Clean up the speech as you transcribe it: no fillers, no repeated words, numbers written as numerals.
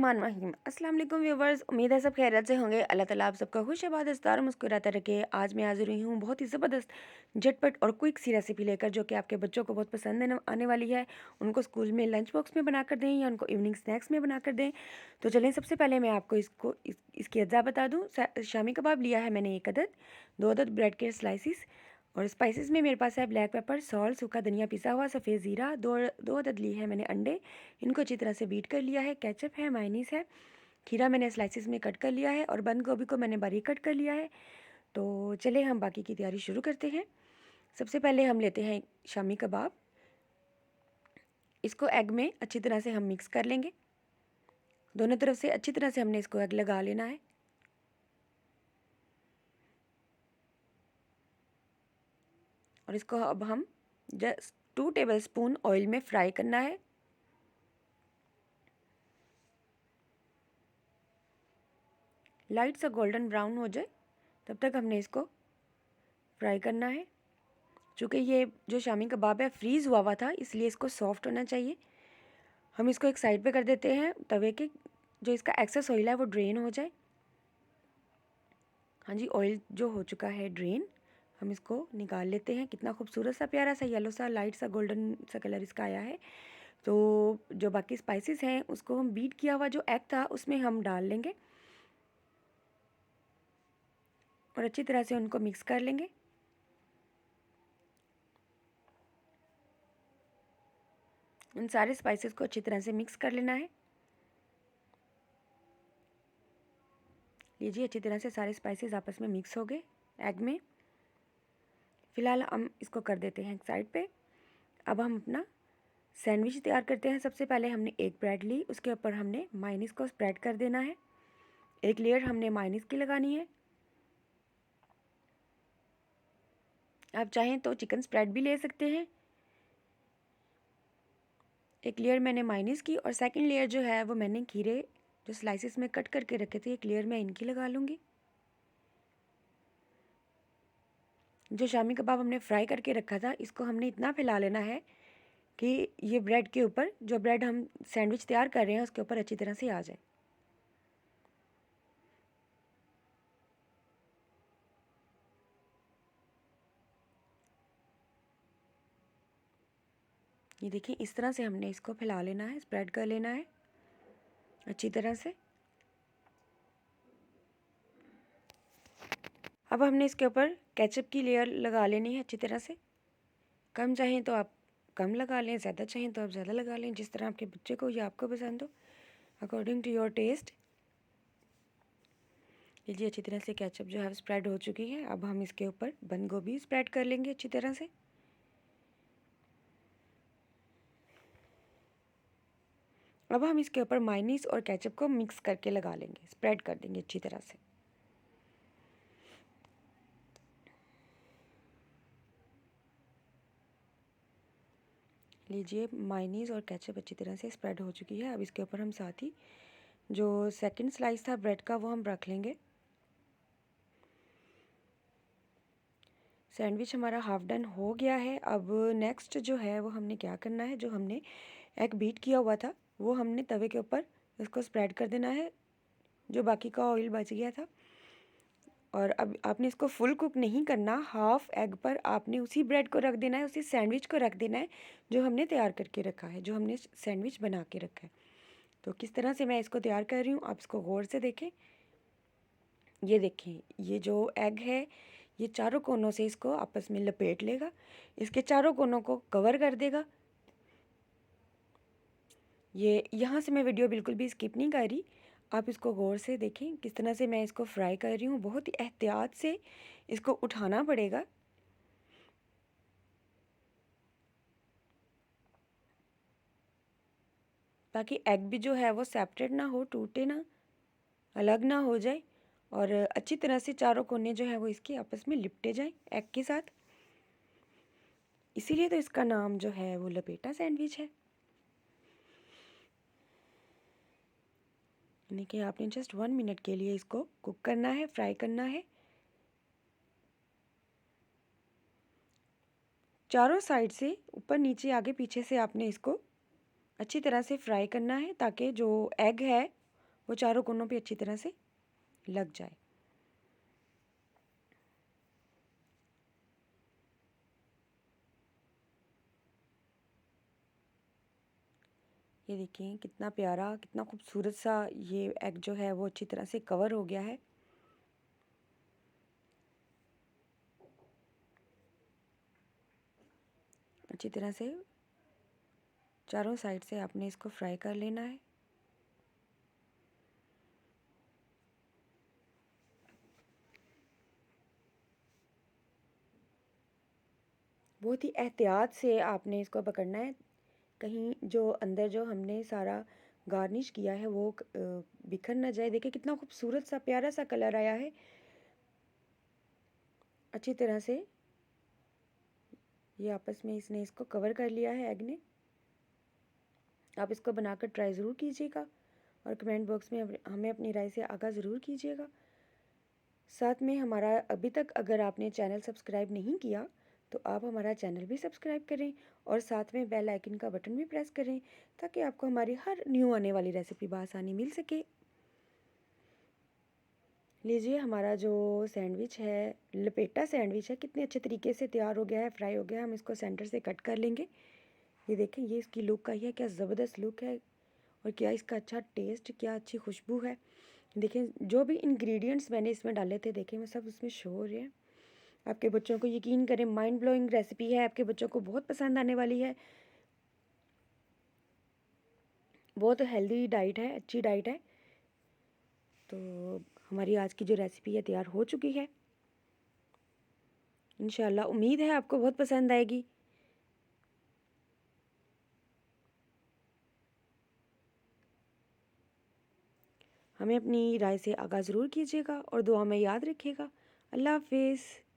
बिस्मिल्लाहिर्रहमानिर्रहीम। अस्सलाम वालेकुम व्यूवर्स, उम्मीद है सब खैरियत से होंगे। अल्लाह ताला आप सबका खुश आबाद इस्तार मुस्कुराता रखे। आज मैं हाजिर हुई हूँ बहुत ही ज़बरदस्त झटपट और क्विक सी रेसिपी लेकर, जो कि आपके बच्चों को बहुत पसंद आने वाली है। उनको स्कूल में लंच बॉक्स में बनाकर दें या उनको इवनिंग स्नैक्स में बनाकर दें। तो चलें, सबसे पहले मैं आपको इसकी अज्जा बता दूँ। शामी कबाब लिया है मैंने 1 अदद, 2 अदद ब्रेड के स्लाइसिस, और स्पाइसेस में मेरे पास है ब्लैक पेपर, सॉल्ट, सूखा धनिया पिसा हुआ, सफ़ेद ज़ीरा, दो अदद ली है मैंने अंडे, इनको अच्छी तरह से बीट कर लिया है। केचप है, मायनीस है, खीरा मैंने स्लाइसिस में कट कर लिया है और बंद गोभी को मैंने बारीक कट कर लिया है। तो चले हम बाकी की तैयारी शुरू करते हैं। सबसे पहले हम लेते हैं शामी कबाब। इसको एग में अच्छी तरह से हम मिक्स कर लेंगे। दोनों तरफ से अच्छी तरह से हमने इसको एग लगा लेना है। और इसको अब हम जस्ट 2 टेबलस्पून ऑयल में फ्राई करना है। लाइट सा गोल्डन ब्राउन हो जाए तब तक हमने इसको फ्राई करना है। चूँकि ये जो शामी कबाब है फ्रीज़ हुआ था, इसलिए इसको सॉफ्ट होना चाहिए। हम इसको एक साइड पे कर देते हैं तवे के, जो इसका एक्सेस ऑयल है वो ड्रेन हो जाए। हाँ जी, ऑयल जो हो चुका है ड्रेन, हम इसको निकाल लेते हैं। कितना खूबसूरत सा प्यारा सा येलो सा लाइट सा गोल्डन सा कलर इसका आया है। तो जो बाकी स्पाइसेस हैं उसको हम बीट किया हुआ जो एग था उसमें हम डाल लेंगे और अच्छी तरह से उनको मिक्स कर लेंगे। उन सारे स्पाइसेस को अच्छी तरह से मिक्स कर लेना है। लीजिए, अच्छी तरह से सारे स्पाइसेस आपस में मिक्स हो गए एग में। फ़िलहाल हम इसको कर देते हैं एक साइड पे। अब हम अपना सैंडविच तैयार करते हैं। सबसे पहले हमने एक ब्रेड ली, उसके ऊपर हमने मायोनीज़ को स्प्रेड कर देना है। एक लेयर हमने मायोनीज़ की लगानी है। आप चाहें तो चिकन स्प्रेड भी ले सकते हैं। एक लेयर मैंने मायोनीज़ की और सेकंड लेयर जो है वो मैंने खीरे जो स्लाइसेस में कट करके रखे थे, एक लेयर मैं इनकी लगा लूँगी। जो शामी कबाब हमने फ्राई करके रखा था, इसको हमने इतना फैला लेना है कि ये ब्रेड के ऊपर, जो ब्रेड हम सैंडविच तैयार कर रहे हैं उसके ऊपर अच्छी तरह से आ जाए। ये देखिए, इस तरह से हमने इसको फैला लेना है, स्प्रेड कर लेना है अच्छी तरह से। अब हमने इसके ऊपर केचप की लेयर लगा लेनी है अच्छी तरह से। कम चाहें तो आप कम लगा लें, ज़्यादा चाहें तो आप ज़्यादा लगा लें, जिस तरह आपके बच्चे को या आपको पसंद हो, अकॉर्डिंग टू योर टेस्ट। लीजिए, अच्छी तरह से केचप जो है स्प्रेड हो चुकी है। अब हम इसके ऊपर बंद गोभी स्प्रेड कर लेंगे अच्छी तरह से। अब हम इसके ऊपर मायोनीज़ और केचप को मिक्स करके लगा लेंगे, स्प्रेड कर देंगे अच्छी तरह से। लीजिए, मायोनीज़ और केचप अच्छी तरह से स्प्रेड हो चुकी है। अब इसके ऊपर हम साथ ही जो सेकंड स्लाइस था ब्रेड का वो हम रख लेंगे। सैंडविच हमारा हाफ डन हो गया है। अब नेक्स्ट जो है वो हमने क्या करना है, जो हमने एग बीट किया हुआ था वो हमने तवे के ऊपर इसको स्प्रेड कर देना है, जो बाकी का ऑयल बच गया था। और अब आपने इसको फुल कुक नहीं करना, हाफ एग पर आपने उसी ब्रेड को रख देना है, उसी सैंडविच को रख देना है जो हमने तैयार करके रखा है, जो हमने सैंडविच बना के रखा है। तो किस तरह से मैं इसको तैयार कर रही हूँ, आप इसको गौर से देखें। ये देखें, ये जो एग है ये चारों कोनों से इसको आपस में लपेट लेगा, इसके चारों कोनों को कवर कर देगा। ये यहाँ से मैं वीडियो बिल्कुल भी स्किप नहीं कर रही, आप इसको गौर से देखें किस तरह से मैं इसको फ्राई कर रही हूँ। बहुत ही एहतियात से इसको उठाना पड़ेगा। ताकि एग भी जो है वो सेपरेट ना हो, टूटे ना, अलग ना हो जाए, और अच्छी तरह से चारों कोने जो है वो इसके आपस में लिपटे जाए एग के साथ। इसीलिए तो इसका नाम जो है वो लपेटा सैंडविच है। यानी कि आपने जस्ट 1 मिनट के लिए इसको कुक करना है, फ्राई करना है। चारों साइड से, ऊपर नीचे आगे पीछे से आपने इसको अच्छी तरह से फ्राई करना है, ताकि जो एग है वो चारों कोनों पे अच्छी तरह से लग जाए। ये देखिए कितना प्यारा, कितना खूबसूरत सा ये एग जो है वो अच्छी तरह से कवर हो गया है। अच्छी तरह से चारों साइड से आपने इसको फ्राई कर लेना है। बहुत ही एहतियात से आपने इसको पकड़ना है, कहीं जो अंदर जो हमने सारा गार्निश किया है वो बिखर ना जाए। देखिए कितना खूबसूरत सा प्यारा सा कलर आया है। अच्छी तरह से ये आपस में इसने इसको कवर कर लिया है एग ने। आप इसको बनाकर ट्राई ज़रूर कीजिएगा और कमेंट बॉक्स में हमें अपनी राय से आगाह ज़रूर कीजिएगा। साथ में हमारा अभी तक अगर आपने चैनल सब्सक्राइब नहीं किया तो आप हमारा चैनल भी सब्सक्राइब करें और साथ में बेल आइकन का बटन भी प्रेस करें ताकि आपको हमारी हर न्यू आने वाली रेसिपी बआसानी मिल सके। लीजिए हमारा जो सैंडविच है, लपेटा सैंडविच है, कितने अच्छे तरीके से तैयार हो गया है, फ्राई हो गया है। हम इसको सेंटर से कट कर लेंगे। ये देखें, ये इसकी लुक का ही है, क्या ज़बरदस्त लुक है और क्या इसका अच्छा टेस्ट, क्या अच्छी खुशबू है। देखें जो भी इंग्रेडिएंट्स मैंने इसमें डाले थे, देखें वो सब उसमें शो हो रहे हैं। आपके बच्चों को यकीन करें माइंड ब्लोइंग रेसिपी है, आपके बच्चों को बहुत पसंद आने वाली है। बहुत हेल्दी डाइट है, अच्छी डाइट है। तो हमारी आज की जो रेसिपी है तैयार हो चुकी है। इंशाल्लाह उम्मीद है आपको बहुत पसंद आएगी। हमें अपनी राय से आगाह ज़रूर कीजिएगा और दुआ में याद रखिएगा। अल्लाह हाफिज़।